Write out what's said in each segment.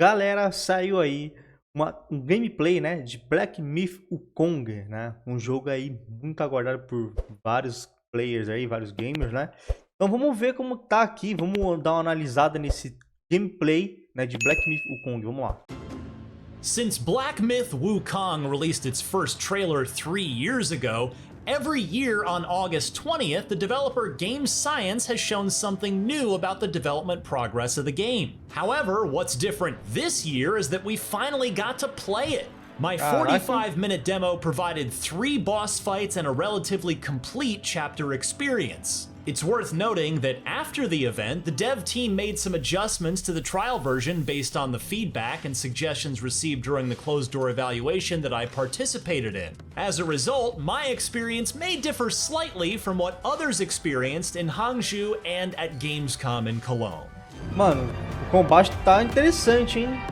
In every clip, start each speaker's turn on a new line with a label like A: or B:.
A: Galera, saiu aí um gameplay, né, de Black Myth Wukong, né? Um jogo aí muito aguardado por vários players aí, vários gamers, né? Então vamos ver como tá aqui, vamos dar uma analisada nesse gameplay, né, de Black Myth Wukong. Vamos lá.
B: Since Black Myth Wukong released its first trailer 3 years ago, every year on August 20th, the developer Game Science has shown something new about the development progress of the game. However, what's different this year is that we finally got to play it. My 45-minute demo provided 3 boss fights and a relatively complete chapter experience. It's worth noting that after the event, the dev team made some adjustments to the trial version based on the feedback and suggestions received during the closed-door evaluation that I participated in. As a result, my experience may differ slightly from what others experienced in Hangzhou and at Gamescom in Cologne.
A: Mano, o combate tá interessante, hein?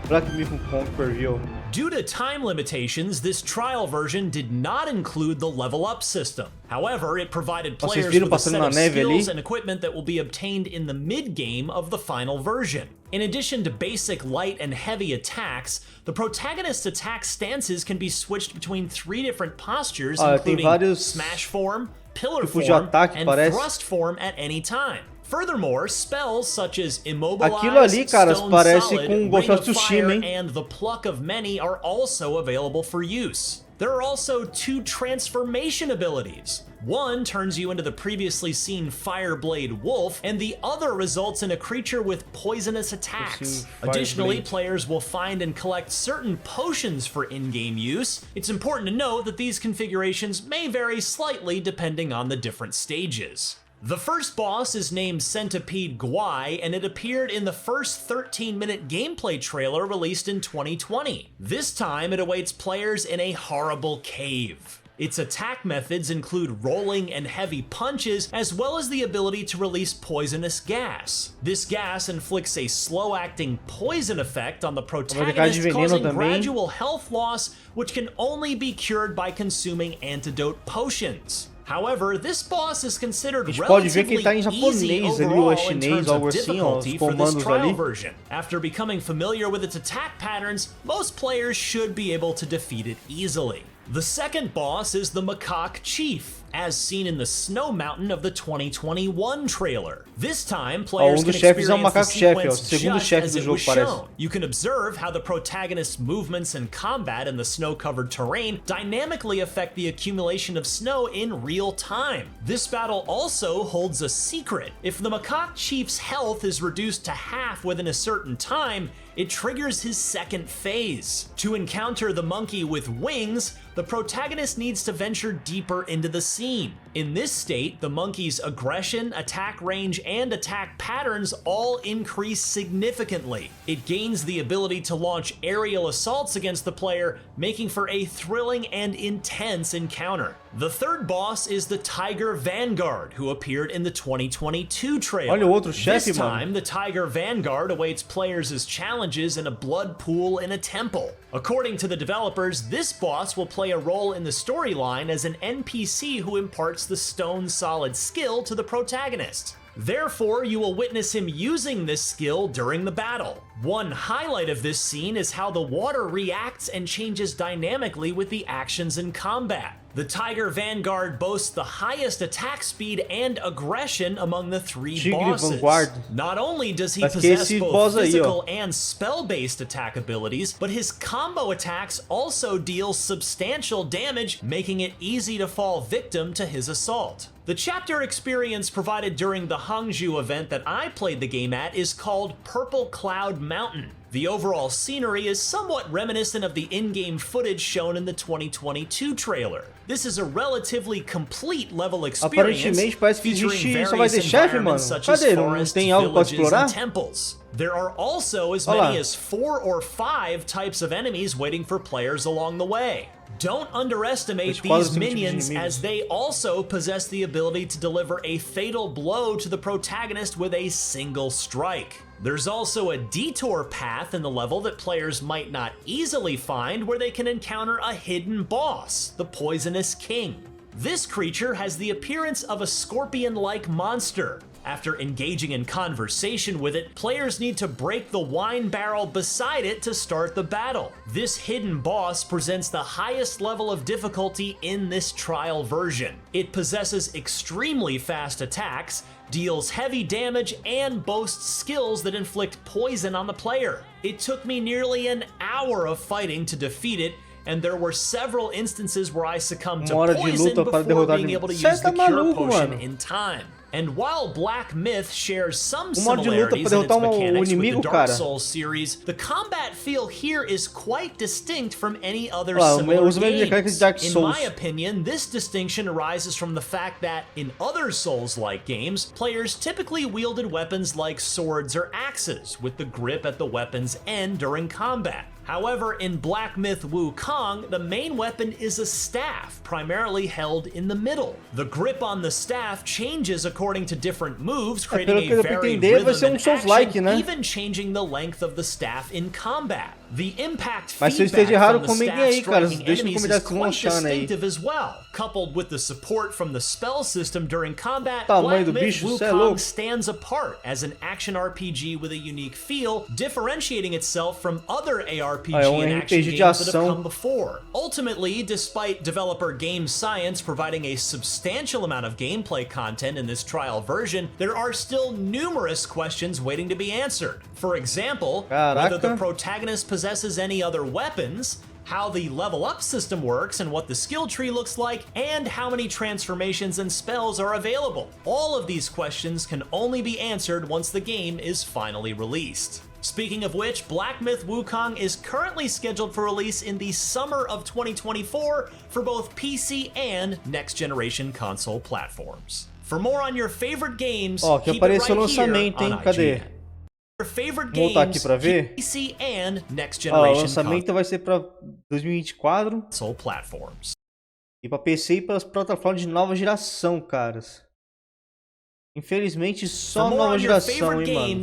A: Black Myth Wukong Preview.
B: Due to time limitations, this trial version did not include the level up system. However, it provided players with a set of skills and equipment that will be obtained in the mid-game of the final version. In addition to basic light and heavy attacks, the protagonist's attack stances can be switched between 3 different postures, including smash form, pillar form, and thrust form at any time. Furthermore, spells such as Immobilize, Stone Solid, Ring of Fire, and the Pluck of Many are also available for use. There are also 2 transformation abilities. One turns you into the previously seen Fireblade Wolf, and the other results in a creature with poisonous attacks. Additionally, players will find and collect certain potions for in-game use. It's important to note that these configurations may vary slightly depending on the different stages. The first boss is named Centipede Guai, and it appeared in the first 13-minute gameplay trailer released in 2020. This time, it awaits players in a horrible cave. Its attack methods include rolling and heavy punches, as well as the ability to release poisonous gas. This gas inflicts a slow-acting poison effect on the protagonist, causing gradual health loss, which can only be cured by consuming antidote potions. However, this boss is considered relatively easy overall in terms of difficulty for this trial version. After becoming familiar with its attack patterns, most players should be able to defeat it easily. The second boss is the Macaque Chief, as seen in the Snow Mountain of the 2021 trailer. This time, players can experience the sequence just as it was shown. You can observe how the protagonist's movements and combat in the snow-covered terrain dynamically affect the accumulation of snow in real time. This battle also holds a secret. If the Macaque Chief's health is reduced to half within a certain time, it triggers his second phase. To encounter the monkey with wings, the protagonist needs to venture deeper into the scene. In this state, the monkey's aggression, attack range, and attack patterns all increase significantly. It gains the ability to launch aerial assaults against the player, making for a thrilling and intense encounter. The third boss is the Tiger Vanguard, who appeared in the 2022 trailer. This time, the Tiger Vanguard awaits players as challenges in a blood pool in a temple. According to the developers, this boss will play a role in the storyline as an NPC who imparts the Stone Solid skill to the protagonist. Therefore, you will witness him using this skill during the battle. One highlight of this scene is how the water reacts and changes dynamically with the actions in combat. The Tiger Vanguard boasts the highest attack speed and aggression among the 3 bosses. Not only does he possess both physical and spell-based attack abilities, but his combo attacks also deal substantial damage, making it easy to fall victim to his assault. The chapter experience provided during the Hangzhou event that I played the game at is called Purple Cloud Mountain. The overall scenery is somewhat reminiscent of the in-game footage shown in the 2022 trailer. This is a relatively complete level experience featuring various environments such as forests, villages, and temples. There are also as many as 4 or 5 types of enemies waiting for players along the way. Don't underestimate these minions, as they also possess the ability to deliver a fatal blow to the protagonist with a single strike. There's also a detour path in the level that players might not easily find, where they can encounter a hidden boss, the Poisonous King. This creature has the appearance of a scorpion-like monster. After engaging in conversation with it, players need to break the wine barrel beside it to start the battle. This hidden boss presents the highest level of difficulty in this trial version. It possesses extremely fast attacks, deals heavy damage, and boasts skills that inflict poison on the player. It took me nearly an hour of fighting to defeat it, and there were several instances where I succumbed to poison before being able to use the cure potion in time. And while Black Myth shares some similarities in its mechanics with the Dark Souls series, the combat feel here is quite distinct from any other similar games. In my opinion, this distinction arises from the fact that in other Souls-like games, players typically wielded weapons like swords or axes, with the grip at the weapon's end during combat. However, in Black Myth Wukong, the main weapon is a staff, primarily held in the middle. The grip on the staff changes according to different moves, creating a varied rhythm and action, even changing the length of the staff in combat. The impact feedback from the staff striking enemies is quite distinctive as well. Coupled with the support from the spell system during combat, Black Myth Wukong stands apart as an action RPG with a unique feel, differentiating itself from other ARPG and action games that have come before. Ultimately, despite developer Game Science providing a substantial amount of gameplay content in this trial version, there are still numerous questions waiting to be answered. For example, whether the protagonist possesses any other weapons, how the level up system works and what the skill tree looks like, and how many transformations and spells are available. All of these questions can only be answered once the game is finally released. Speaking of which, Black Myth Wukong is currently scheduled for release in the summer of 2024 for both PC and next-generation console platforms. For more on your favorite games, keep it right here on IGN.
A: Vou voltar aqui para ver.
B: PC and next generation
A: o lançamento vai ser para 2024 e para PC e para as plataformas de nova geração, caras. Infelizmente só nova geração, hein, mano.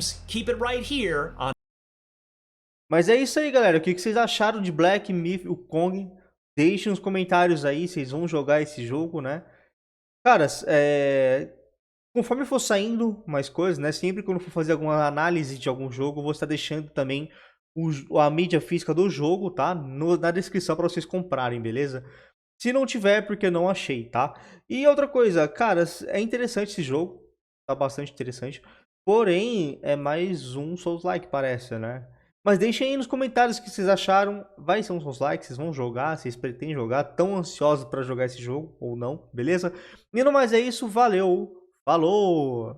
A: Mas é isso aí, galera. O que vocês acharam de Black Myth Wukong? Deixem nos comentários aí, vocês vão jogar esse jogo, né? Caras, conforme for saindo mais coisas, né? Sempre quando for fazer alguma análise de algum jogo, eu vou estar deixando também a mídia física do jogo, tá? Na descrição para vocês comprarem, beleza? Se não tiver, porque eu não achei, tá? E outra coisa, cara, é interessante esse jogo. Tá bastante interessante. Porém, é mais um Souls-like, parece, né? Mas deixem aí nos comentários o que vocês acharam. Vai ser um Souls-like? Vocês vão jogar? Vocês pretendem jogar? Tão ansiosos para jogar esse jogo ou não? Beleza? E no mais é isso. Valeu! Falou!